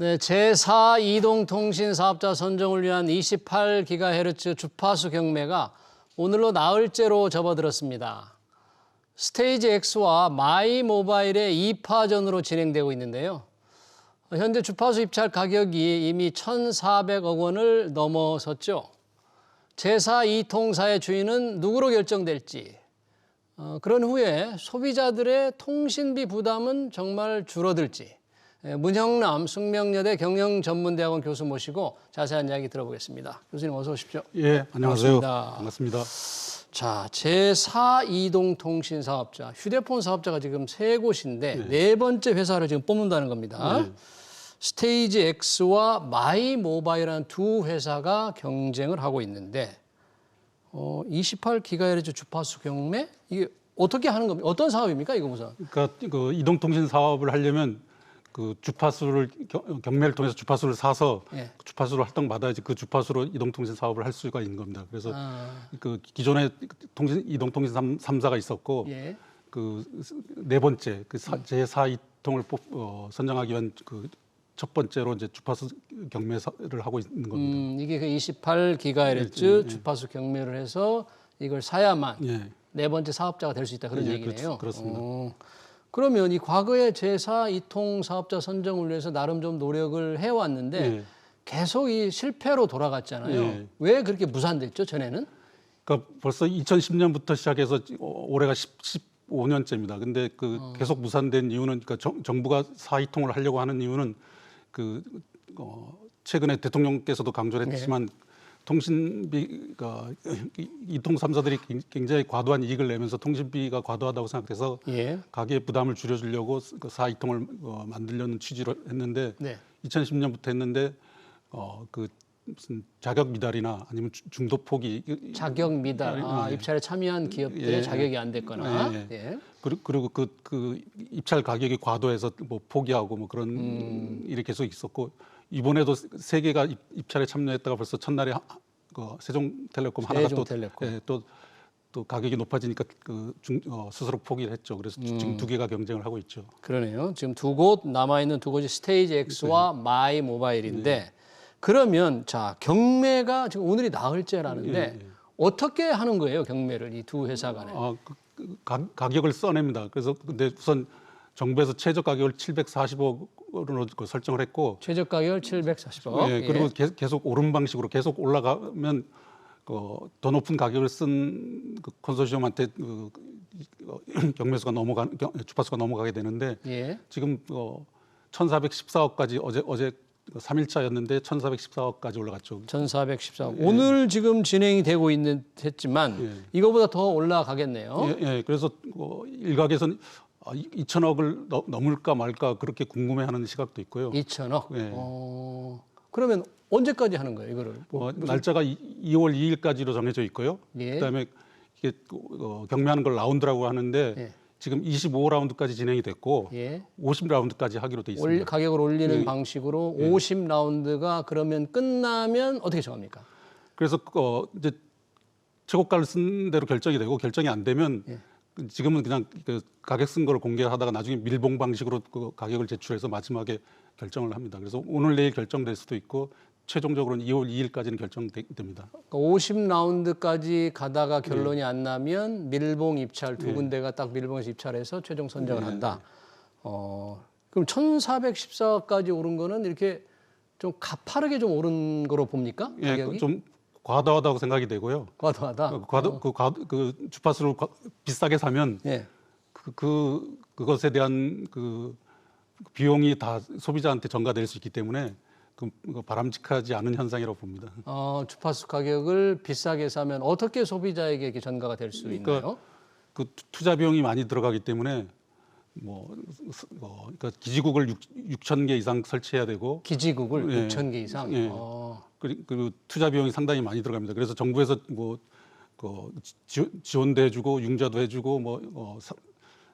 네, 제4 이동통신 사업자 선정을 위한 28GHz 주파수 경매가 오늘로 나흘째로 접어들었습니다. 스테이지 X와 마이 모바일의 2파전으로 진행되고 있는데요. 현재 주파수 입찰 가격이 이미 1,400억 원을 넘어섰죠. 제4 이통사의 주인은 누구로 결정될지, 그런 후에 소비자들의 통신비 부담은 정말 줄어들지, 문형남 숙명여대 경영전문대학원 교수 모시고 자세한 이야기 들어보겠습니다. 교수님 어서 오십시오. 예, 안녕하세요. 반갑습니다. 자, 제4 이동통신 사업자, 휴대폰 사업자가 지금 3곳인데 네 번째 회사를 지금 뽑는다는 겁니다. 네. 스테이지 X와 마이 모바일이라는 두 회사가 경쟁을 하고 있는데 28GHz 주파수 경매? 이게 어떻게 하는 겁니까? 어떤 사업입니까? 이거 무슨? 그러니까 그 이동통신 사업을 하려면 그 주파수를 경매를 통해서 주파수를 사서 예. 주파수를 활동받아야지 그 주파수로 이동통신 사업을 할 수가 있는 겁니다. 그래서 그 기존에 이동통신 3사가 있었고 예. 그 네 번째 그 제4 이통을 선정하기 위한 그 첫 번째로 이제 주파수 경매를 하고 있는 겁니다. 이게 그 28GHz 주파수 경매를 해서 이걸 사야만 네 번째 사업자가 될 수 있다 그런 얘기네요. 그렇습니다. 그러면 이 과거에 제4 이통 사업자 선정을 위해서 나름 좀 노력을 해왔는데 계속 이 실패로 돌아갔잖아요. 왜 그렇게 무산됐죠, 전에는? 그러니까 벌써 2010년부터 시작해서 올해가 15년째입니다. 근데 그 계속 무산된 이유는 그러니까 정부가 4이통을 하려고 하는 이유는 그 최근에 대통령께서도 강조를 했지만 통신비가 이통 3사들이 굉장히 과도한 이익을 내면서 통신비가 과도하다고 생각해서 가계 부담을 줄여주려고 그 4이통을 만들려는 취지로 했는데 2010년부터 했는데 그 무슨 자격 미달이나 아니면 중도 포기 자격 미달 입찰에 참여한 기업들의 자격이 안 됐거나 그리고 그 입찰 가격이 과도해서 뭐 포기하고 뭐 그런 일이 계속 있었고 이번에도 세 개가 입찰에 참여했다가 벌써 첫날에 세종텔레콤 하나가 또 가격이 높아지니까 스스로 포기를 했죠. 그래서 지금 두 개가 경쟁을 하고 있죠. 그러네요. 지금 두 곳 남아 있는 두 곳이 스테이지 X와 마이 모바일인데 그러면 자 경매가 지금 오늘이 나흘째라는데 어떻게 하는 거예요 경매를 이 두 회사 간에? 가격을 써냅니다. 그래서 근데 우선 정부에서 최저 가격을 740억으로 설정을 했고 최저 가격을 740억. 그리고 계속 오른 방식으로 계속 올라가면 더 높은 가격을 쓴 그 컨소시엄한테 주파수가 넘어가게 되는데 지금 1,414억까지 어제 3일차였는데 1,414억까지 올라갔죠. 1,414억. 오늘 지금 진행이 되고 했지만 이거보다 더 올라가겠네요. 그래서 일각에서는 2천억을 넘을까 말까 그렇게 궁금해하는 시각도 있고요. 2천억. 그러면 언제까지 하는 거예요, 이거를? 날짜가 2월 2일까지로 정해져 있고요. 그다음에 이게 경매하는 걸 라운드라고 하는데 지금 25라운드까지 진행이 됐고 50라운드까지 하기로 돼 있습니다. 가격을 올리는 방식으로 50라운드가 그러면 끝나면 어떻게 정합니까? 그래서 이제 최고가를 쓴 대로 결정이 되고 결정이 안 되면 지금은 그냥 그 가격 쓴 거를 공개하다가 나중에 밀봉 방식으로 그 가격을 제출해서 마지막에 결정을 합니다. 그래서 오늘 내일 결정될 수도 있고 최종적으로는 2월 2일까지는 결정됩니다. 50라운드까지 가다가 결론이 안 나면 밀봉 입찰 두 군데가 딱 밀봉해서 입찰해서 최종 선정을 한다. 그럼 1,414까지 오른 거는 이렇게 좀 가파르게 좀 오른 거로 봅니까? 가격이? 좀 과도하다고 생각이 되고요. 과도하다. 그 주파수를 비싸게 사면 그것에 대한 그 비용이 다 소비자한테 전가될 수 있기 때문에 바람직하지 않은 현상이라고 봅니다. 주파수 가격을 비싸게 사면 어떻게 소비자에게 이렇게 전가가 될 수 있나요? 그 투자 비용이 많이 들어가기 때문에 그러니까 기지국을 6,000개 이상 설치해야 되고 기지국을 6,000개 이상. 그리고 투자 비용이 상당히 많이 들어갑니다. 그래서 정부에서 지원도 해주고 융자도 해주고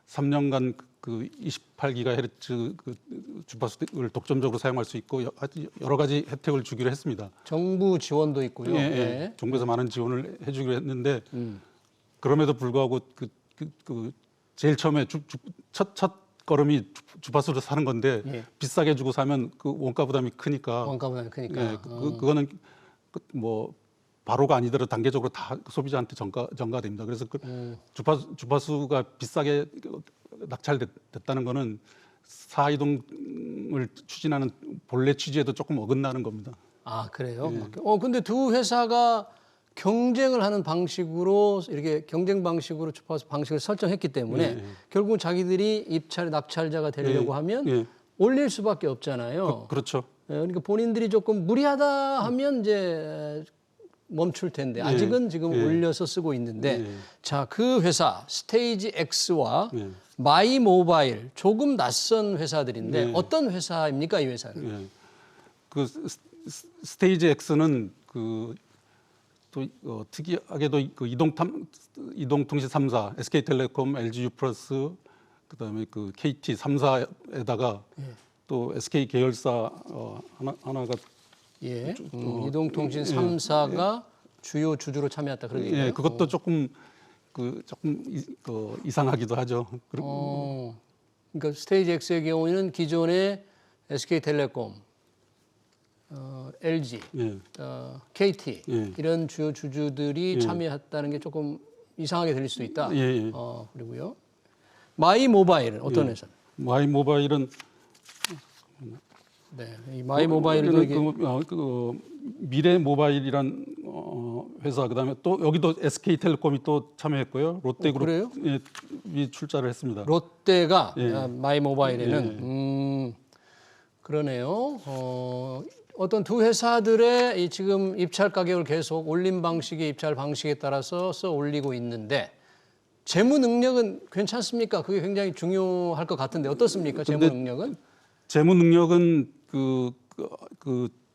3년간 그 28GHz 그 주파수를 독점적으로 사용할 수 있고 여러 가지 혜택을 주기로 했습니다. 정부 지원도 있고요. 정부에서 많은 지원을 해주기로 했는데 그럼에도 불구하고 제일 처음에 첫 걸음이 주파수를 사는 건데 예. 비싸게 주고 사면 그 원가 부담이 크니까. 원가 부담이 크니까. 예, 그거는 뭐 바로가 아니더라도 단계적으로 다 소비자한테 전가됩니다. 그래서 그 주파수가 비싸게 낙찰됐다는 거는 사이동을 추진하는 본래 취지에도 조금 어긋나는 겁니다. 아, 그래요? 근데 두 회사가 경쟁을 하는 방식으로 이렇게 경쟁 방식으로 주파수 방식을 설정했기 때문에 결국 자기들이 낙찰자가 되려고 하면 올릴 수밖에 없잖아요. 그렇죠. 그러니까 본인들이 조금 무리하다 하면 이제 멈출 텐데 아직은 지금 올려서 쓰고 있는데 자, 그 회사 스테이지 X와 마이 모바일 조금 낯선 회사들인데 어떤 회사입니까, 이 회사는? 그 스테이지 X는 또 특이하게도 그 이동통신 3사, SK텔레콤, LGU+, 그다음에 그 KT 3사에다가 또 SK 계열사 하나가 이동통신 3사가 주요 주주로 참여했다 그런 얘기예요. 그것도 조금 이상하기도 하죠. 그러니까 스테이지 X의 경우에는 기존의 SK텔레콤, LG, KT 이런 주요 주주들이 참여했다는 게 조금 이상하게 들릴 수도 있다. 그리고요. 마이 모바일은 어떤 회사? 마이 모바일은 이 마이 모바일도 이게 미래 모바일이란 회사, 그다음에 또 여기도 SK텔레콤이 또 참여했고요. 롯데그룹이 출자를 했습니다. 롯데가 마이 모바일에는 그러네요. 어떤 두 회사들의 지금 입찰 가격을 계속 올림 방식의 입찰 방식에 따라서 올리고 있는데 재무 능력은 괜찮습니까? 그게 굉장히 중요할 것 같은데 어떻습니까? 재무 능력은? 재무 능력은 그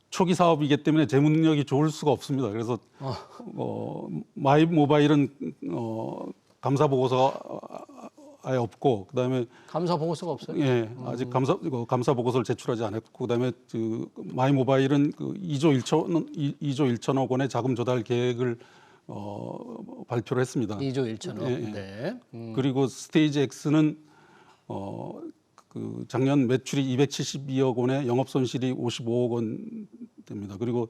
초기 사업이기 때문에 재무 능력이 좋을 수가 없습니다. 그래서 마이 모바일은 감사 보고서가 아예 없고, 그다음에 감사 보고서가 없어요? 아직 감사 보고서를 제출하지 않았고, 그다음에 마이 모바일은 2조 1천억 원의 자금 조달 계획을 발표를 했습니다. 2조 1천억. 그리고 스테이지 X는 작년 매출이 272억 원에 영업 손실이 55억 원 됩니다. 그리고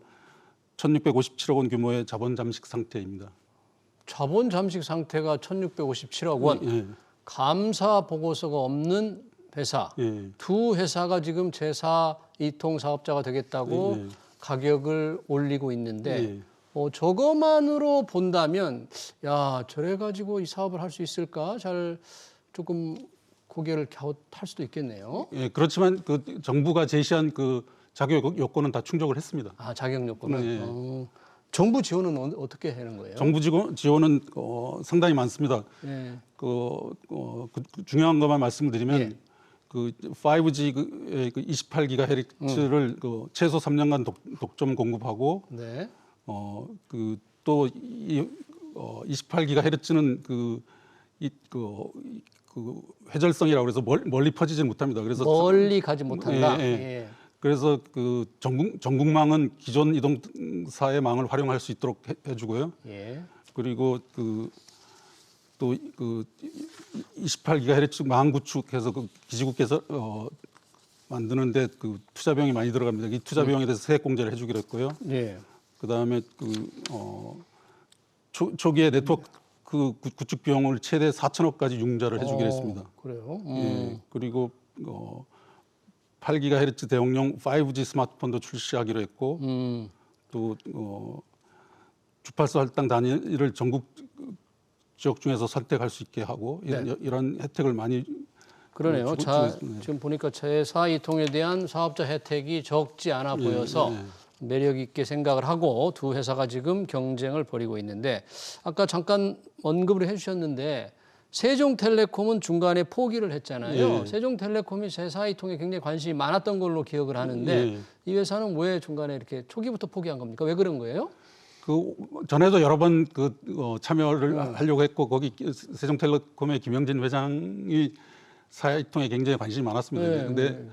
1,657억 원 규모의 자본 잠식 상태입니다. 자본 잠식 상태가 1,657억 원. 감사 보고서가 없는 회사. 두 회사가 지금 제4 이통 사업자가 되겠다고 가격을 올리고 있는데 저거만으로 본다면 야, 저래 가지고 이 사업을 할 수 있을까? 잘 조금 고개를 갸웃할 수도 있겠네요. 그렇지만 정부가 제시한 자격 요건은 다 충족을 했습니다. 아, 자격 요건은. 정부 지원은 어떻게 하는 거예요? 정부 지원은 상당히 많습니다. 중요한 것만 말씀을 드리면 5G의 28GHz를 최소 3년간 독점 공급하고 또 28GHz는 회절성이라고 그래서 멀리 퍼지지 못합니다. 그래서 멀리 가지 못한다. 그래서 전국망은 기존 이동사의 망을 활용할 수 있도록 해주고요. 그리고 또 28GHz 망 구축해서 기지국에서 만드는데 투자 비용이 많이 들어갑니다. 이 투자 비용에 대해서 세액 공제를 해주기로 했고요. 그다음에 초기에 네트워크 구축 비용을 최대 4천억까지 융자를 해주기로 했습니다. 그래요? 그리고 8GHz 대용량 5G 스마트폰도 출시하기로 했고 또 주파수 할당 단위를 전국 지역 중에서 선택할 수 있게 하고 이런 혜택을 많이 그러네요. 지금 보니까 제4 이통에 대한 사업자 혜택이 적지 않아 보여서 매력 있게 생각을 하고 두 회사가 지금 경쟁을 벌이고 있는데 아까 잠깐 언급을 해주셨는데 세종텔레콤은 중간에 포기를 했잖아요. 세종텔레콤이 제4 이통에 굉장히 관심이 많았던 걸로 기억을 하는데 이 회사는 왜 중간에 이렇게 초기부터 포기한 겁니까? 왜 그런 거예요? 전에도 여러 번 참여를 하려고 했고 거기 세종텔레콤의 김영진 회장이 사이통에 굉장히 관심이 많았습니다. 그런데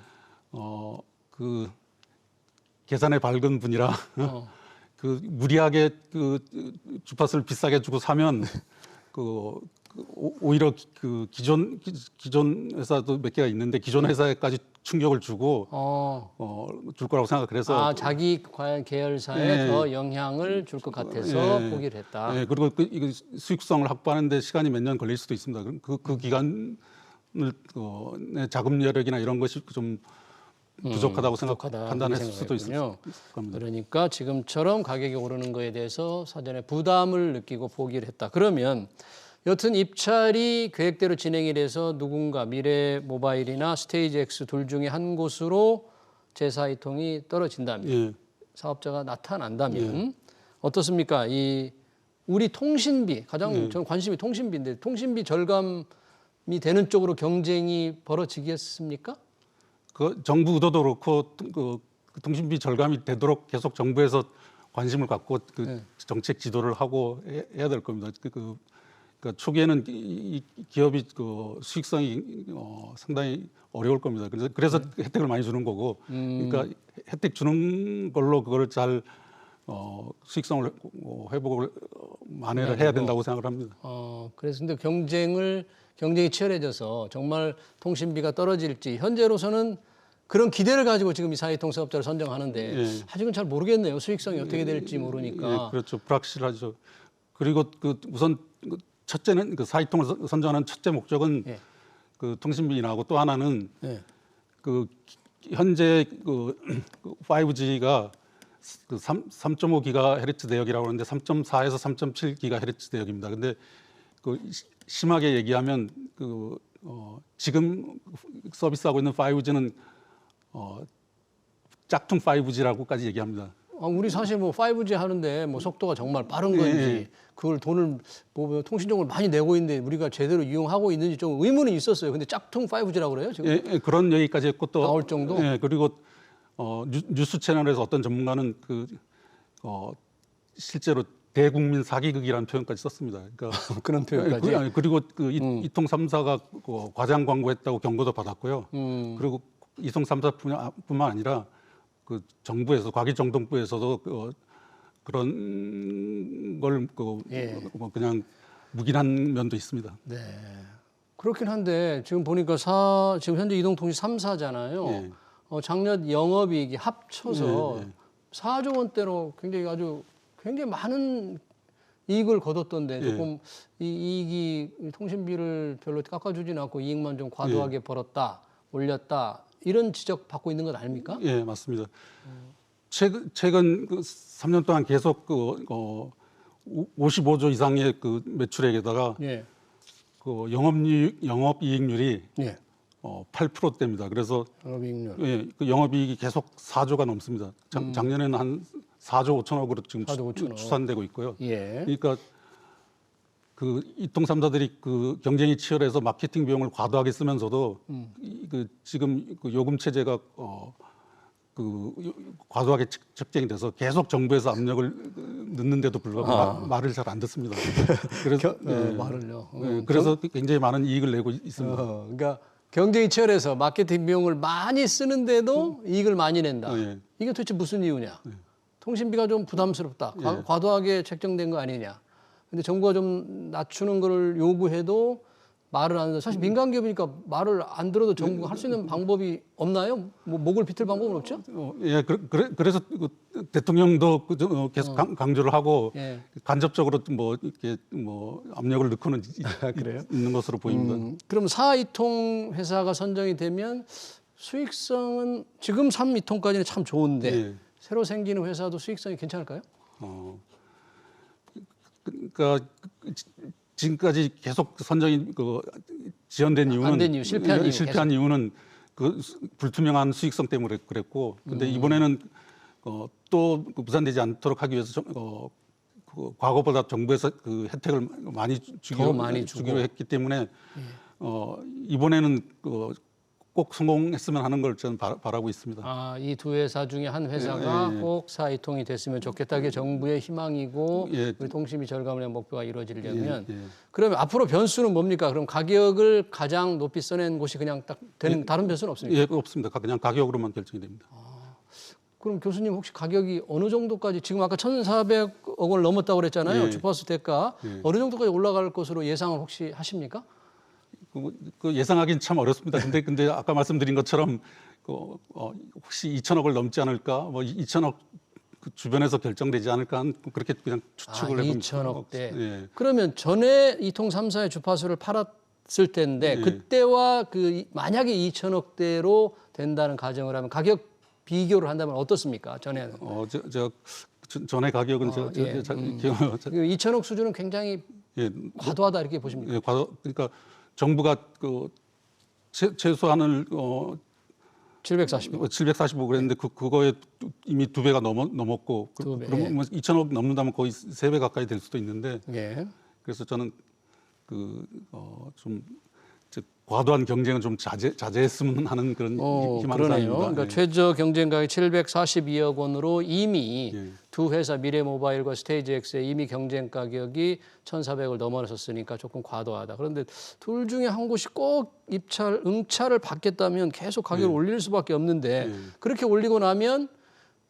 계산에 밝은 분이라 무리하게 주파수를 비싸게 주고 사면 오히려 그 기존 회사도 몇 개가 있는데 기존 회사에까지 충격을 주고 줄 거라고 생각. 그래서 자기 과연 계열사에 더 영향을 줄 것 같아서 포기를 했다. 그리고 이거 수익성을 확보하는데 시간이 몇 년 걸릴 수도 있습니다. 그 기간을 자금 여력이나 이런 것이 좀 부족하다고 판단했을 수도 있을 겁니다. 그러니까 지금처럼 가격이 오르는 거에 대해서 사전에 부담을 느끼고 포기를 했다. 그러면 여튼 입찰이 계획대로 진행이 돼서 누군가 미래모바일이나 스테이지 X 둘 중에 한 곳으로 제4이통이 떨어진다면 사업자가 나타난다면 어떻습니까? 이 우리 통신비 가장 저는 관심이 통신비인데 통신비 절감이 되는 쪽으로 경쟁이 벌어지겠습니까? 그 정부 의도도 그렇고 그 통신비 절감이 되도록 계속 정부에서 관심을 갖고 그 정책 지도를 하고 해야 될 겁니다. 그러니까 초기에는 이 기업이 그 수익성이 상당히 어려울 겁니다. 그래서 혜택을 많이 주는 거고, 그러니까 혜택 주는 걸로 그걸 잘 수익성을 회복을 만회를 해야 된다고 생각을 합니다. 그래서 근데 경쟁이 치열해져서 정말 통신비가 떨어질지 현재로서는 그런 기대를 가지고 지금 이 사이통 사업자를 선정하는데 아직은 잘 모르겠네요. 수익성이 어떻게 될지 모르니까. 그렇죠. 불확실하죠. 그리고 우선 첫째는 그 사이통을 선정하는 첫째 목적은 그 통신비 인하고 또 하나는 그 현재 그 5G가 그 3.5GHz 대역이라고 하는데 3.4에서 3.7GHz 대역입니다. 근데 그 심하게 얘기하면 지금 서비스하고 있는 5G는 짝퉁 5G라고까지 얘기합니다. 우리 사실 뭐 5G 하는데 뭐 속도가 정말 빠른 건지 그걸 돈을 뭐 통신적으로 많이 내고 있는데 우리가 제대로 이용하고 있는지 좀 의문이 있었어요. 근데 짝퉁 5G라고 그래요 지금? 그런 얘기까지 했고 또 나올 정도? 그리고 뉴스 채널에서 어떤 전문가는 실제로 대국민 사기극이라는 표현까지 썼습니다. 그러니까 그런 표현까지. 그리고 이통 3사가 과장 광고했다고 경고도 받았고요. 그리고 이통 3사뿐만 아니라 그 정부에서 과기정통부에서도 그런 걸 뭐 그냥 묵인한 면도 있습니다. 네. 그렇긴 한데 지금 보니까 지금 현재 이동통신 3사잖아요. 작년 영업이익이 합쳐서 4조 원대로 굉장히 많은 이익을 거뒀던데 조금 이 이익이 통신비를 별로 깎아주지는 않고 이익만 좀 과도하게 벌었다, 올렸다 이런 지적 받고 있는 것 아닙니까? 예, 맞습니다. 최근 3년 동안 계속 55조 이상의 그 매출액에다가 그 영업이익률이 8%대입니다. 그래서 영업이익률. 그 영업이익이 계속 4조가 넘습니다. 작년에는 한 4조 5천억으로 지금 4조 5천억. 추산되고 있고요. 그러니까 그 이통 3사들이 그 경쟁이 치열해서 마케팅 비용을 과도하게 쓰면서도 지금 그 요금 체제가 과도하게 책정이 돼서 계속 정부에서 압력을 넣는데도 불구하고 말을 잘 안 듣습니다. 그래서 말을요. 그래서 굉장히 많은 이익을 내고 있습니다. 그러니까 경쟁이 치열해서 마케팅 비용을 많이 쓰는데도 이익을 많이 낸다. 이게 도대체 무슨 이유냐? 통신비가 좀 부담스럽다. 과도하게 책정된 거 아니냐? 근데 정부가 좀 낮추는 거를 요구해도 말을 안 해서 사실 민간 기업이니까 말을 안 들어도 정부가 할 수 있는 방법이 없나요? 뭐 목을 비틀 방법은 없죠? 그래서 대통령도 계속 강조를 하고 간접적으로 뭐 이렇게 뭐 압력을 넣고는 있는 것으로 보입니다. 그럼 4이통 회사가 선정이 되면 수익성은 지금 3이통까지는 참 좋은데 새로 생기는 회사도 수익성이 괜찮을까요? 그러니까 지금까지 계속 선정이 지연된 이유는 안 된 이유, 실패한 이유는 그 불투명한 수익성 때문에 그랬고, 근데 이번에는 또 무산되지 않도록 하기 위해서 그 과거보다 정부에서 그 혜택을 많이 주기로 했기 때문에 이번에는 꼭 성공했으면 하는 걸 저는 바라고 있습니다. 이 두 회사 중에 한 회사가 꼭 4이통이 됐으면 좋겠다. 그게 정부의 희망이고 우리 통신비 절감의 목표가 이루어지려면 그러면 앞으로 변수는 뭡니까? 그럼 가격을 가장 높이 써낸 곳이 그냥 딱 되는 다른 변수는 없습니까? 없습니다. 그냥 가격으로만 결정이 됩니다. 그럼 교수님 혹시 가격이 어느 정도까지 지금 아까 1,400 2천억 원을 넘었다고 그랬잖아요. 예. 주파수 대가 어느 정도까지 올라갈 것으로 예상을 혹시 하십니까? 그 예상하기는 참 어렵습니다. 근데 아까 말씀드린 것처럼 혹시 2천억을 넘지 않을까? 뭐 2천억 그 주변에서 결정되지 않을까? 그렇게 그냥 추측을 해봅니다. 2천억대. 예. 그러면 전에 이통 3사의 주파수를 팔았을 때인데 예. 그때와 그 만약에 2천억대로 된다는 가정을 하면 가격 비교를 한다면 어떻습니까? 전에는. 전에 가격은 예. 기억. 2천억 수준은 굉장히 예. 과도하다 이렇게 보십니까? 예, 그러니까 정부가 그 최소한을 745 그랬는데 그거에 이미 2배가 넘었고 두 배. 그러면 뭐 2천억 넘는다면 거의 3배 가까이 될 수도 있는데 예. 그래서 저는 좀 과도한 경쟁은 좀 자제했으면 하는 그런 희망사입니다. 그러네요. 그러니까 최저 경쟁 가격 742억 원으로 이미 예. 두 회사 미래모바일과 스테이지X의 이미 경쟁 가격이 1,400을 넘어섰으니까 조금 과도하다. 그런데 둘 중에 한 곳이 꼭 응찰을 받겠다면 계속 가격을 올릴 수밖에 없는데 그렇게 올리고 나면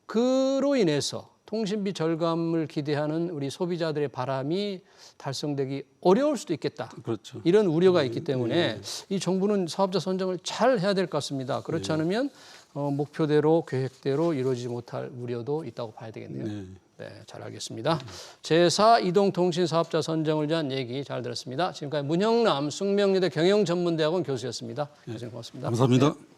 그로 인해서 통신비 절감을 기대하는 우리 소비자들의 바람이 달성되기 어려울 수도 있겠다. 그렇죠. 이런 우려가 있기 때문에 이 정부는 사업자 선정을 잘 해야 될 것 같습니다. 그렇지 않으면 목표대로 계획대로 이루어지지 못할 우려도 있다고 봐야 되겠네요. 네, 잘 알겠습니다. 제4 이동통신 사업자 선정을 위한 얘기 잘 들었습니다. 지금까지 문형남 숙명여대 경영전문대학원 교수였습니다. 교수님 고맙습니다. 감사합니다. 네.